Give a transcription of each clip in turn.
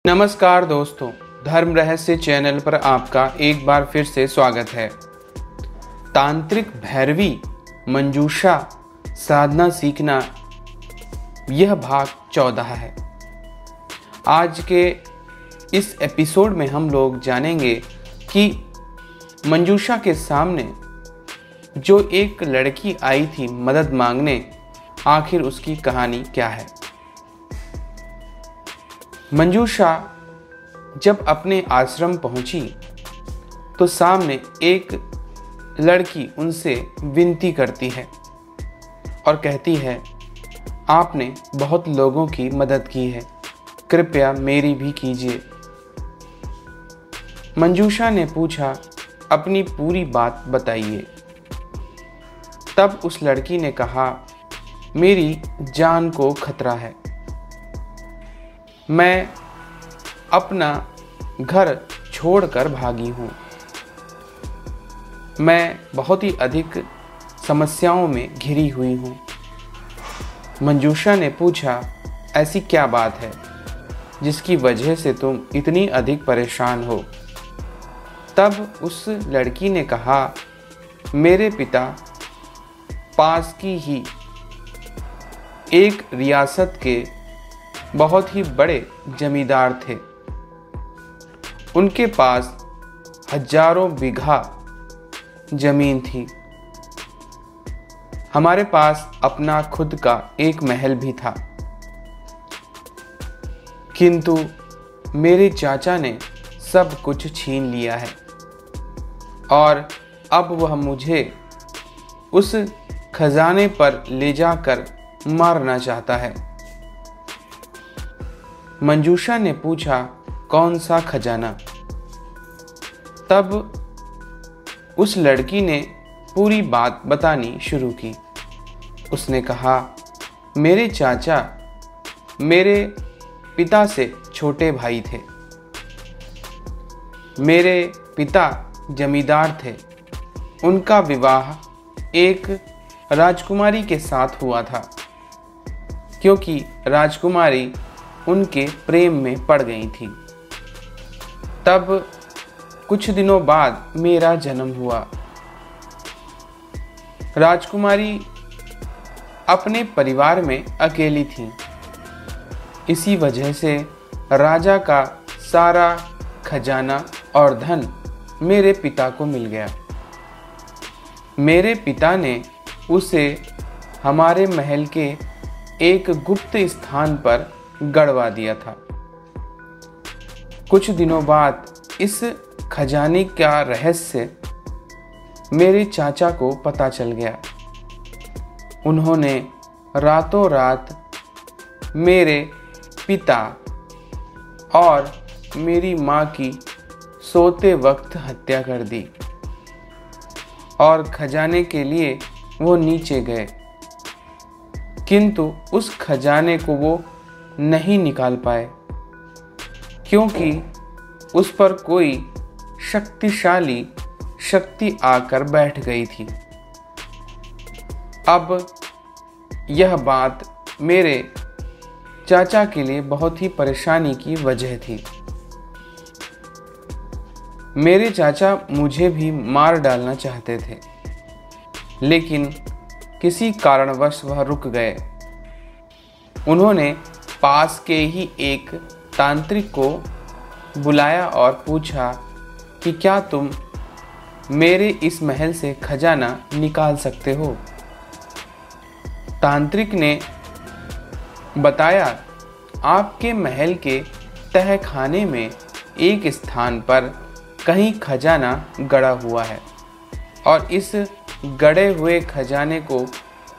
नमस्कार दोस्तों, धर्म रहस्य चैनल पर आपका एक बार फिर से स्वागत है। तांत्रिक भैरवी मंजूषा साधना सीखना, यह भाग 14 है। आज के इस एपिसोड में हम लोग जानेंगे कि मंजूषा के सामने जो एक लड़की आई थी मदद मांगने, आखिर उसकी कहानी क्या है। मंजूषा जब अपने आश्रम पहुंची तो सामने एक लड़की उनसे विनती करती है और कहती है, आपने बहुत लोगों की मदद की है, कृपया मेरी भी कीजिए। मंजूषा ने पूछा, अपनी पूरी बात बताइए। तब उस लड़की ने कहा, मेरी जान को खतरा है, मैं अपना घर छोड़कर भागी हूँ, मैं बहुत ही अधिक समस्याओं में घिरी हुई हूँ। मंजूषा ने पूछा, ऐसी क्या बात है जिसकी वजह से तुम इतनी अधिक परेशान हो। तब उस लड़की ने कहा, मेरे पिता पास की ही एक रियासत के बहुत ही बड़े जमींदार थे। उनके पास हजारों बीघा जमीन थी। हमारे पास अपना खुद का एक महल भी था, किंतु मेरे चाचा ने सब कुछ छीन लिया है और अब वह मुझे उस खजाने पर ले जाकर मारना चाहता है। मंजूषा ने पूछा, कौन सा खजाना। तब उस लड़की ने पूरी बात बतानी शुरू की। उसने कहा, मेरे चाचा मेरे पिता से छोटे भाई थे। मेरे पिता जमींदार थे। उनका विवाह एक राजकुमारी के साथ हुआ था, क्योंकि राजकुमारी उनके प्रेम में पड़ गई थी। तब कुछ दिनों बाद मेरा जन्म हुआ। राजकुमारी अपने परिवार में अकेली थी। इसी वजह से राजा का सारा खजाना और धन मेरे पिता को मिल गया। मेरे पिता ने उसे हमारे महल के एक गुप्त स्थान पर गड़वा दिया था। कुछ दिनों बाद इस खजाने का रहस्य मेरे चाचा को पता चल गया। उन्होंने रातों रात मेरे पिता और मेरी माँ की सोते वक्त हत्या कर दी और खजाने के लिए वो नीचे गए, किंतु उस खजाने को वो नहीं निकाल पाए, क्योंकि उस पर कोई शक्तिशाली शक्ति आकर बैठ गई थी। अब यह बात मेरे चाचा के लिए बहुत ही परेशानी की वजह थी। मेरे चाचा मुझे भी मार डालना चाहते थे, लेकिन किसी कारणवश वह रुक गए। उन्होंने पास के ही एक तांत्रिक को बुलाया और पूछा कि क्या तुम मेरे इस महल से खजाना निकाल सकते हो। तांत्रिक ने बताया, आपके महल के तहखाने में एक स्थान पर कहीं खजाना गड़ा हुआ है और इस गड़े हुए खजाने को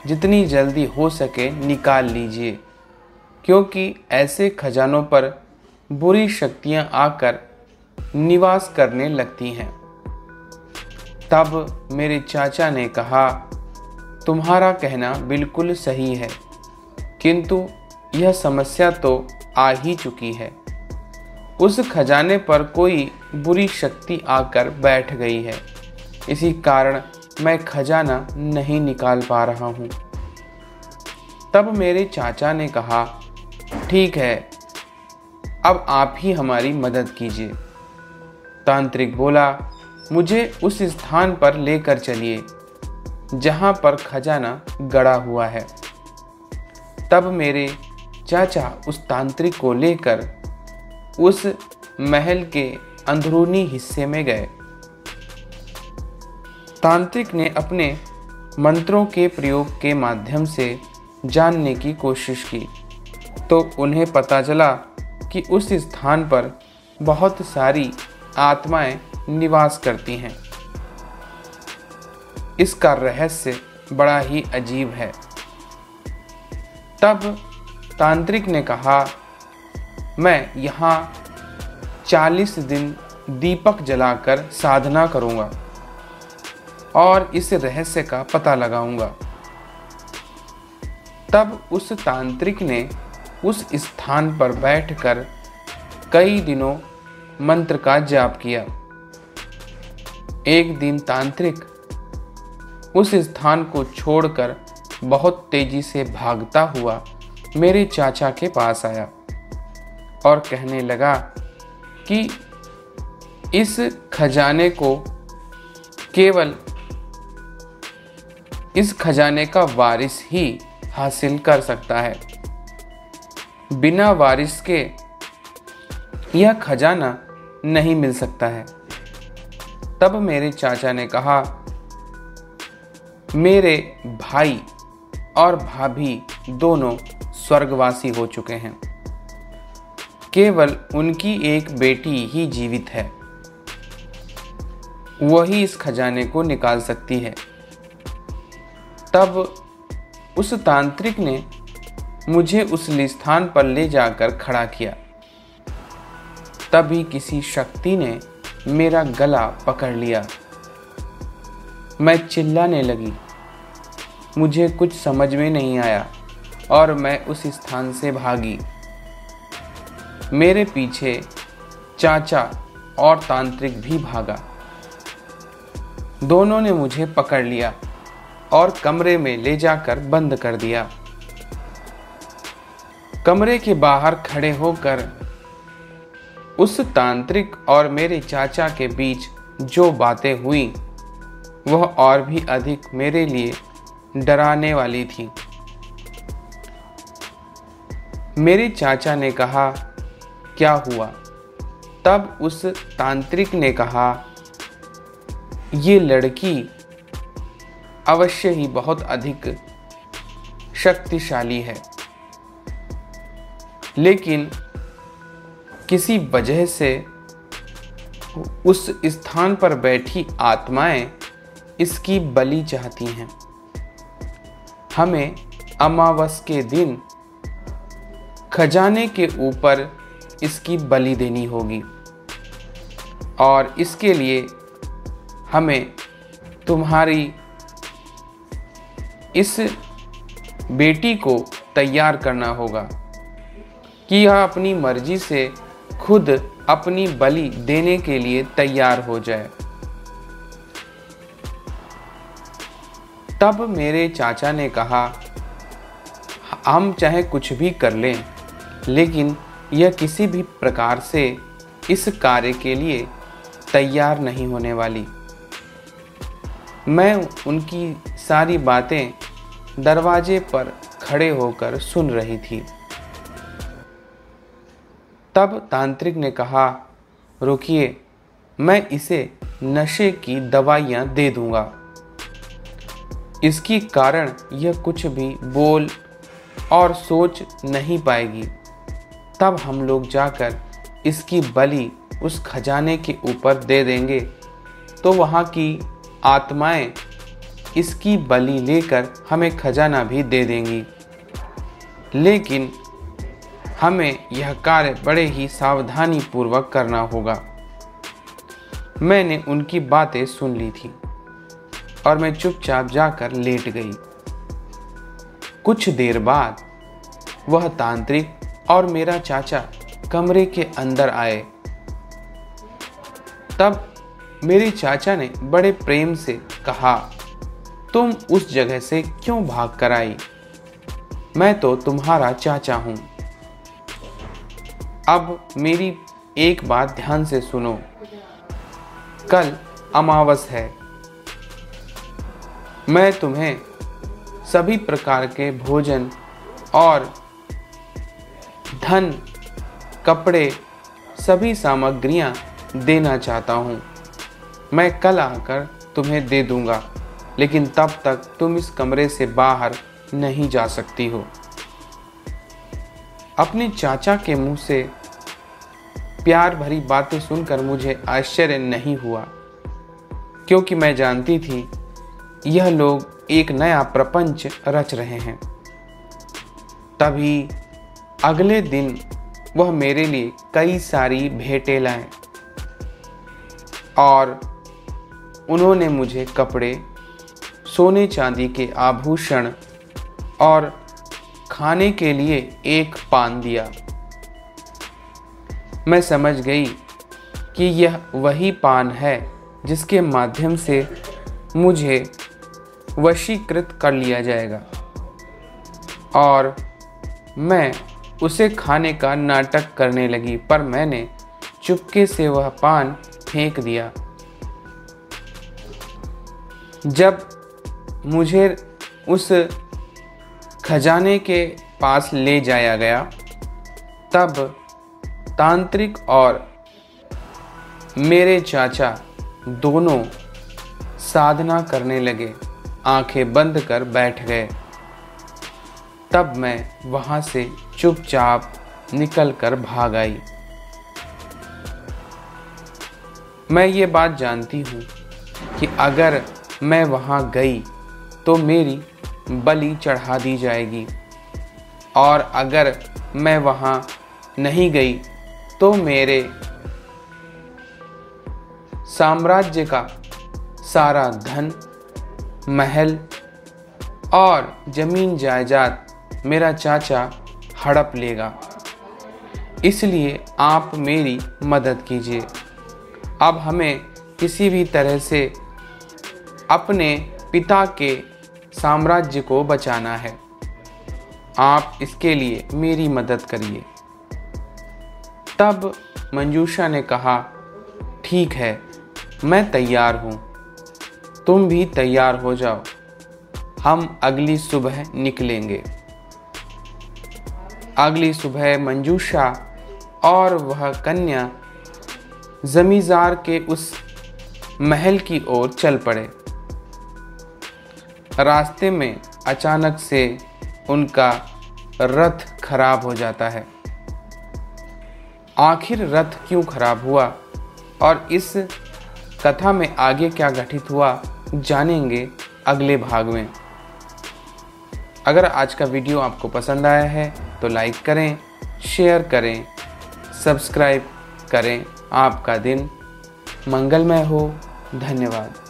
जितनी जल्दी हो सके निकाल लीजिए, क्योंकि ऐसे खजानों पर बुरी शक्तियां आकर निवास करने लगती हैं। तब मेरे चाचा ने कहा, तुम्हारा कहना बिल्कुल सही है, किंतु यह समस्या तो आ ही चुकी है। उस खजाने पर कोई बुरी शक्ति आकर बैठ गई है। इसी कारण मैं खजाना नहीं निकाल पा रहा हूँ। तब मेरे चाचा ने कहा, ठीक है, अब आप ही हमारी मदद कीजिए। तांत्रिक बोला, मुझे उस स्थान पर लेकर चलिए जहां पर खजाना गड़ा हुआ है। तब मेरे चाचा उस तांत्रिक को लेकर उस महल के अंदरूनी हिस्से में गए। तांत्रिक ने अपने मंत्रों के प्रयोग के माध्यम से जानने की कोशिश की तो उन्हें पता चला कि उस स्थान पर बहुत सारी आत्माएं निवास करती हैं। इसका रहस्य बड़ा ही अजीब है। तब तांत्रिक ने कहा, मैं यहाँ 40 दिन दीपक जलाकर साधना करूँगा और इस रहस्य का पता लगाऊंगा। तब उस तांत्रिक ने उस स्थान पर बैठकर कई दिनों मंत्र का जाप किया। एक दिन तांत्रिक उस स्थान को छोड़कर बहुत तेजी से भागता हुआ मेरे चाचा के पास आया और कहने लगा कि इस खजाने को केवल इस खजाने का वारिस ही हासिल कर सकता है। बिना वारिस के यह खजाना नहीं मिल सकता है। तब मेरे चाचा ने कहा, मेरे भाई और भाभी दोनों स्वर्गवासी हो चुके हैं। केवल उनकी एक बेटी ही जीवित है। वही इस खजाने को निकाल सकती है। तब उस तांत्रिक ने मुझे उस स्थान पर ले जाकर खड़ा किया। तभी किसी शक्ति ने मेरा गला पकड़ लिया। मैं चिल्लाने लगी। मुझे कुछ समझ में नहीं आया और मैं उस स्थान से भागी। मेरे पीछे चाचा और तांत्रिक भी भागा। दोनों ने मुझे पकड़ लिया और कमरे में ले जाकर बंद कर दिया। कमरे के बाहर खड़े होकर उस तांत्रिक और मेरे चाचा के बीच जो बातें हुई वह और भी अधिक मेरे लिए डराने वाली थी। मेरे चाचा ने कहा, क्या हुआ? तब उस तांत्रिक ने कहा, ये लड़की अवश्य ही बहुत अधिक शक्तिशाली है, लेकिन किसी वजह से उस स्थान पर बैठी आत्माएं इसकी बलि चाहती हैं। हमें अमावस के दिन खजाने के ऊपर इसकी बलि देनी होगी और इसके लिए हमें तुम्हारी इस बेटी को तैयार करना होगा कि यह अपनी मर्जी से खुद अपनी बलि देने के लिए तैयार हो जाए। तब मेरे चाचा ने कहा, हम चाहे कुछ भी कर लें, लेकिन यह किसी भी प्रकार से इस कार्य के लिए तैयार नहीं होने वाली। मैं उनकी सारी बातें दरवाजे पर खड़े होकर सुन रही थी। तब तांत्रिक ने कहा, रुकिए, मैं इसे नशे की दवाइयाँ दे दूंगा। इसके कारण यह कुछ भी बोल और सोच नहीं पाएगी। तब हम लोग जाकर इसकी बलि उस खजाने के ऊपर दे देंगे तो वहाँ की आत्माएं इसकी बलि लेकर हमें खजाना भी दे देंगी। लेकिन हमें यह कार्य बड़े ही सावधानी पूर्वक करना होगा। मैंने उनकी बातें सुन ली थी और मैं चुपचाप जाकर लेट गई। कुछ देर बाद वह तांत्रिक और मेरा चाचा कमरे के अंदर आए। तब मेरे चाचा ने बड़े प्रेम से कहा, तुम उस जगह से क्यों भाग कर आई? मैं तो तुम्हारा चाचा हूं। अब मेरी एक बात ध्यान से सुनो। कल अमावस है। मैं तुम्हें सभी प्रकार के भोजन और धन, कपड़े, सभी सामग्रियां देना चाहता हूं। मैं कल आकर तुम्हें दे दूंगा, लेकिन तब तक तुम इस कमरे से बाहर नहीं जा सकती हो। अपने चाचा के मुंह से प्यार भरी बातें सुनकर मुझे आश्चर्य नहीं हुआ, क्योंकि मैं जानती थी यह लोग एक नया प्रपंच रच रहे हैं। तभी अगले दिन वह मेरे लिए कई सारी भेंटें लाए और उन्होंने मुझे कपड़े, सोने चांदी के आभूषण और खाने के लिए एक पान दिया। मैं समझ गई कि यह वही पान है जिसके माध्यम से मुझे वशीकृत कर लिया जाएगा, और मैं उसे खाने का नाटक करने लगी, पर मैंने चुपके से वह पान फेंक दिया। जब मुझे उस खजाने के पास ले जाया गया, तब तांत्रिक और मेरे चाचा दोनों साधना करने लगे, आंखें बंद कर बैठ गए। तब मैं वहां से चुपचाप निकलकर भाग आई। मैं ये बात जानती हूँ कि अगर मैं वहां गई तो मेरी बलि चढ़ा दी जाएगी, और अगर मैं वहां नहीं गई तो मेरे साम्राज्य का सारा धन, महल और जमीन जायदाद मेरा चाचा हड़प लेगा। इसलिए आप मेरी मदद कीजिए। अब हमें किसी भी तरह से अपने पिता के साम्राज्य को बचाना है। आप इसके लिए मेरी मदद करिए। तब मंजूषा ने कहा, ठीक है, मैं तैयार हूँ, तुम भी तैयार हो जाओ, हम अगली सुबह निकलेंगे। अगली सुबह मंजूषा और वह कन्या जमींदार के उस महल की ओर चल पड़े। रास्ते में अचानक से उनका रथ खराब हो जाता है। आखिर रथ क्यों खराब हुआ और इस कथा में आगे क्या घटित हुआ, जानेंगे अगले भाग में। अगर आज का वीडियो आपको पसंद आया है तो लाइक करें, शेयर करें, सब्सक्राइब करें। आपका दिन मंगलमय हो। धन्यवाद।